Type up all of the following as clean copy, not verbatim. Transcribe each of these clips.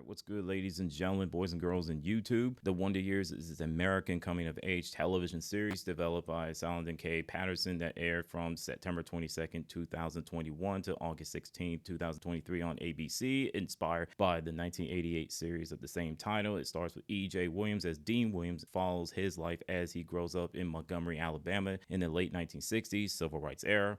What's good, ladies and gentlemen, boys and girls in YouTube? The Wonder Years is an American coming-of-age television series developed by Saladin K. Patterson that aired from September 22nd, 2021 to August 16th, 2023 on ABC, inspired by the 1988 series of the same title. It stars with E.J. Williams as Dean Williams. It follows his life as he grows up in Montgomery, Alabama in the late 1960s, civil rights era.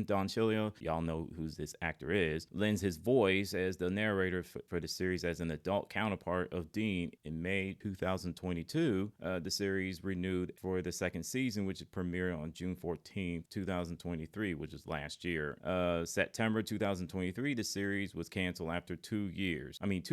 Don Chilio, y'all know who this actor is, lends his voice as the narrator for the series as an adult counterpart of Dean. In May 2022, the series renewed for the second season, which premiered on June 14th, 2023, which is last year. September 2023, the series was canceled after 2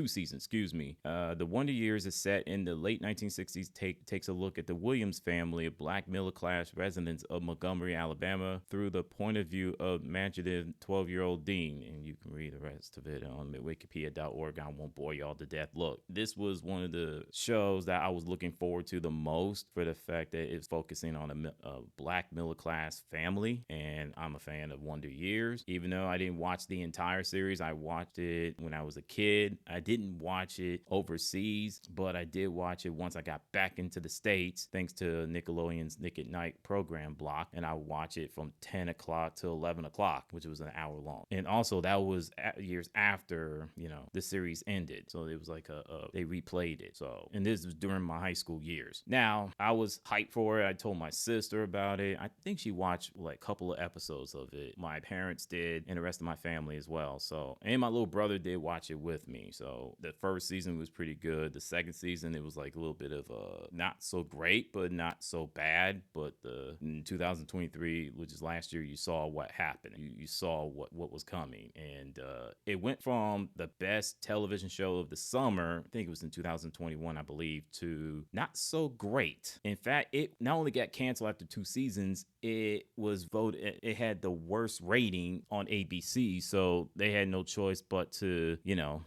seasons, excuse me. The Wonder Years is set in the late 1960s, takes a look at the Williams family of black middle-class residents of Montgomery, Alabama, through the point of view of imaginative 12-year-old Dean. And you can read the rest of it on wikipedia.org. I won't bore y'all to death. Look, this was one of the shows that I was looking forward to the most for the fact that it's focusing on a black middle-class family, and I'm a fan of Wonder Years. Even though I didn't watch the entire series, I watched it when I was a kid. I didn't watch it overseas, but I did watch it once I got back into the States, thanks to Nickelodeon's Nick at Night program block, and I watched it from 10 o'clock to 11 o'clock, which was an hour long. And also, that was years after, the series ended. So it was like they replayed it. So, and this was during my high school years. Now, I was hyped for it. I told my sister about it. I think she watched like a couple of episodes of it. My parents did, and the rest of my family as well. So, and my little brother did watch it with me. So the first season was pretty good. The second season, it was like a little bit of not so great, but not so bad. But in 2023, which is last year, you saw what happened. You saw what was coming. And it went from the best television show of the summer, I think it was in 2021, I believe, to not so great. In fact, it not only got canceled after 2 seasons, it was voted, it had the worst rating on ABC, so they had no choice but to,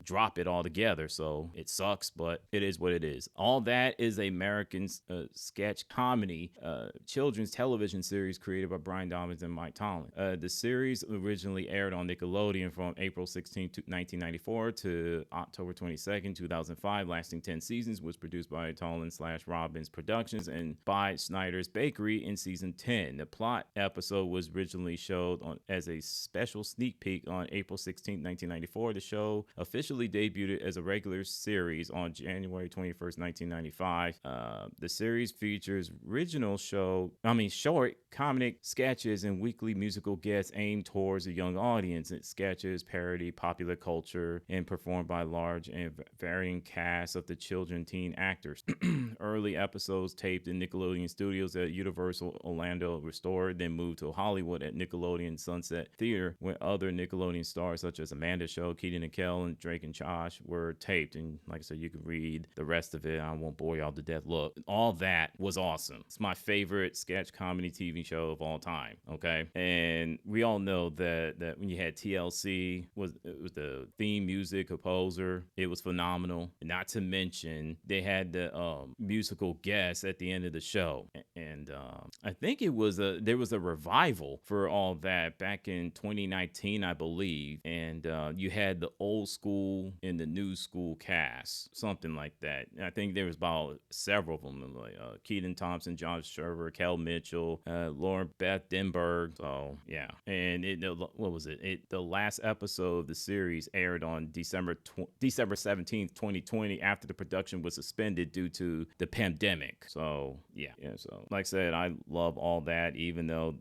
drop it altogether. So it sucks, but it is what it is. All That is a American sketch comedy children's television series created by Brian Dobbins and Mike Tomlin. The series originally aired on Nickelodeon from April 16, 1994 to October 22nd, 2005, lasting 10 seasons, was produced by Tomlin/Robbins Productions and by Snyder's Bakery in season 10. The plot episode was originally showed as a special sneak peek on April 16, 1994. The show officially debuted as a regular series on January 21st, 1995. The series features short comic sketches and weekly musical guests aimed towards a young audience. It sketches parody popular culture and performed by large and varying cast of the children teen actors. Early episodes taped in Nickelodeon studios at Universal Orlando restored, then moved to Hollywood at Nickelodeon Sunset Theater, where other Nickelodeon stars such as Amanda Show, Keaton and Kel, and Drake and Josh were taped. And like I said, you can read the rest of it. I won't bore y'all to death. Look, All That was awesome. It's my favorite sketch comedy TV show of all time. Okay, and we all know that when you had TLC, it was the theme music composer. It was phenomenal. Not to mention they had the musical guests at the end of the show, and I think there was a revival for All That back in 2019, I believe, and you had the old school and the new school cast, something like that. I think there was about several of them, like Keaton Thompson, John Sherver, Kel Mitchell, Lauren Beth Denberg. So yeah, and what was it? The last episode of the series aired on December 17th, 2020, after the production was suspended due to the pandemic. So yeah. So like I said, I love All That, even though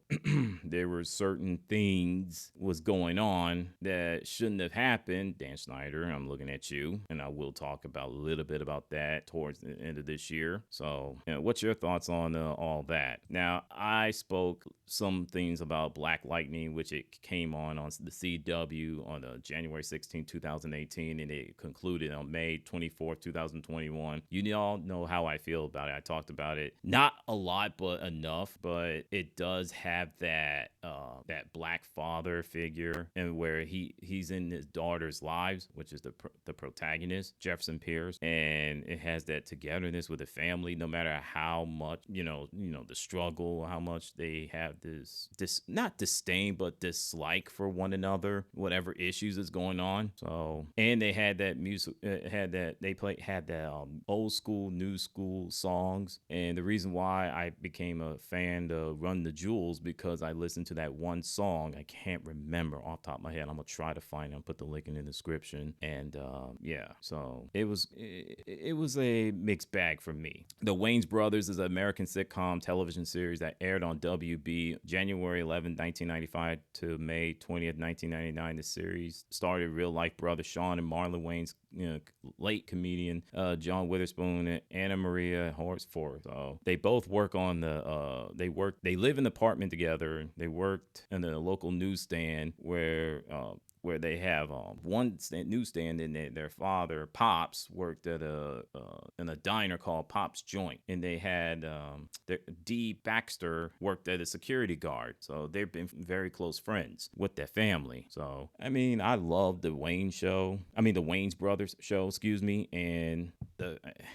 there were certain things was going on that shouldn't have happened. Dan Snyder, I'm looking at you, and I will talk about a little bit about that towards the end of this year. So, what's your thoughts on All That? Now, I spoke some things about blacklighting, which it came on the CW on January 16, 2018, and it concluded on May 24, 2021. You all know how I feel about it. I talked about it, not a lot, but enough. But it does have that black father figure, and where he's in his daughter's lives, which is the protagonist, Jefferson Pierce, and it has that togetherness with the family, no matter how much the struggle, how much they have this not disdain but dislike for one another, whatever issues is going on. So, and they had that music, had that they had that old school, new school songs. And the reason why I became a fan of Run the Jewels because I listened to that one song. I can't remember off the top of my head. I'm gonna try to find it and put the link in the description. And yeah, so it was a mixed bag for me. The Wayans Brothers is an American sitcom television series that aired on WB January 11, 1995 to May 20th, 1999. The series started real life brothers Sean and Marlon Wayans, late comedian John Witherspoon and Anna Maria Horsford. So they both work on they live in the apartment together. They worked in a local newsstand where they have one newsstand, and their father Pops worked at in a diner called Pop's Joint, and they had D Baxter worked at a security guard. So they've been very close friends with their family. So I mean, I love the Wayans Brothers show, excuse me, and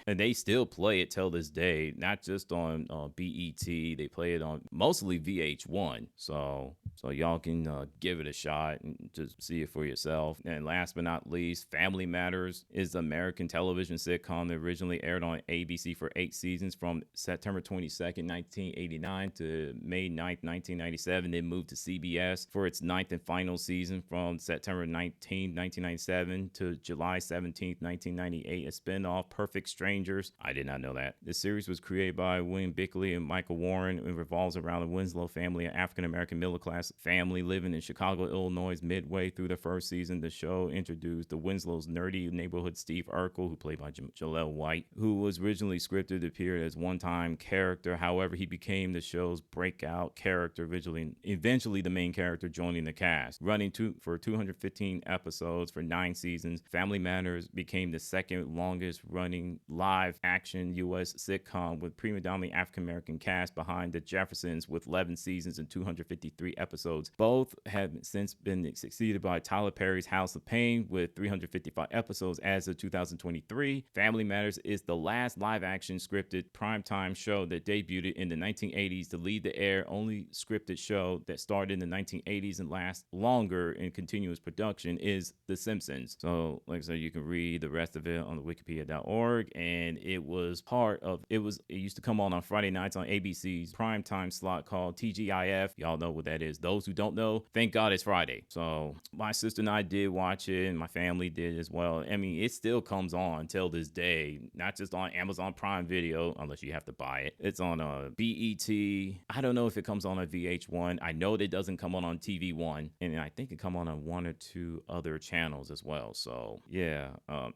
they still play it till this day, not just on BET. They play it on mostly VH1. So y'all can give it a shot and just see it for yourself. And last but not least, Family Matters is an American television sitcom that originally aired on ABC for 8 seasons from September 22nd, 1989 to May 9th, 1997. Then moved to CBS for its 9th and final season from September 19th, 1997 to July 17th, 1998. A spinoff, Perfect Strangers. I did not know that. The series was created by William Bickley and Michael Warren and revolves around the Winslow family, an African-American middle-class family living in Chicago, Illinois. Midway through the first season, the show introduced the Winslow's nerdy neighborhood Steve Urkel, who played by Jaleel White, who was originally scripted to appear as one-time character. However, he became the show's breakout character, eventually the main character joining the cast. Running for 215 episodes for 9 seasons, Family Matters became the second longest running live action U.S. sitcom with predominantly African-American cast behind The Jeffersons with 11 seasons and 253 episodes. Both have since been succeeded by Tyler Perry's House of Pain with 355 episodes as of 2023. Family Matters is the last live-action scripted primetime show that debuted in the 1980s to lead the air only scripted show that started in the 1980s and lasts longer in continuous production is The Simpsons. So, like I said, you can read the rest of it on the wikipedia.org, and it used to come on Friday nights on ABC's primetime slot called TGIF. Y'all know what that is. Those who don't know, thank God it's Friday. So my sister and I did watch it, and my family did as well. I mean, it still comes on till this day, not just on Amazon Prime Video, unless you have to buy it. It's on BET. I don't know if it comes on VH1. I know that it doesn't come on TV One, and I think it come on 1 or 2 other channels as well. So yeah,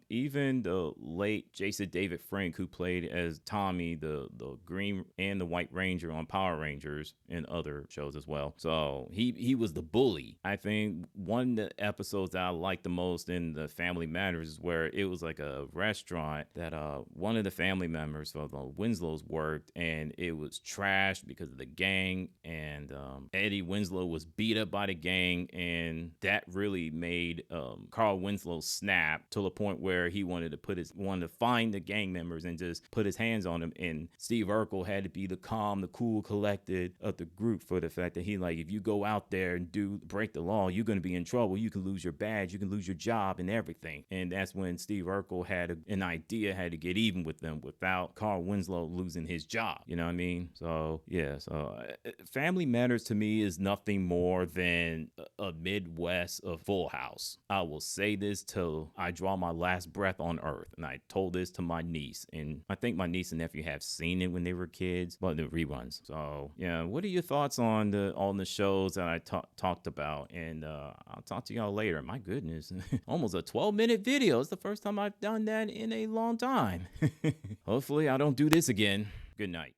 even the late Jason David Frank, who played as Tommy, the Green and the White Ranger on Power Rangers and other shows as well. So he was the bully. I think one of the episodes that I liked the most in the Family Matters is where it was like a restaurant that one of the family members of the Winslows worked, and it was trashed because of the gang, and Eddie Winslow was beat up by the gang, and that really made Carl Winslow snap to the point where he wanted to find the gang members and just put his hands on them. And Steve Urkel had to be the calm, the cool, collected of the group for the fact that if you go out there and break the law, you're going to be in trouble. You can lose your badge, you can lose your job and everything. And that's when Steve Urkel had an idea how to get even with them without Carl Winslow losing his job. You know what I mean? So yeah, Family Matters to me is nothing more than a Midwest of Full House. I will say this till I draw my last breath on earth. And I told this to my niece, and I think my niece and nephew have seen it when they were kids, but the reruns. So yeah, what are your thoughts on the shows that I talked about? And I'll talk to y'all later. My goodness, almost a 12-minute video. It's the first time I've done that in a long time. Hopefully I don't do this again. Good night.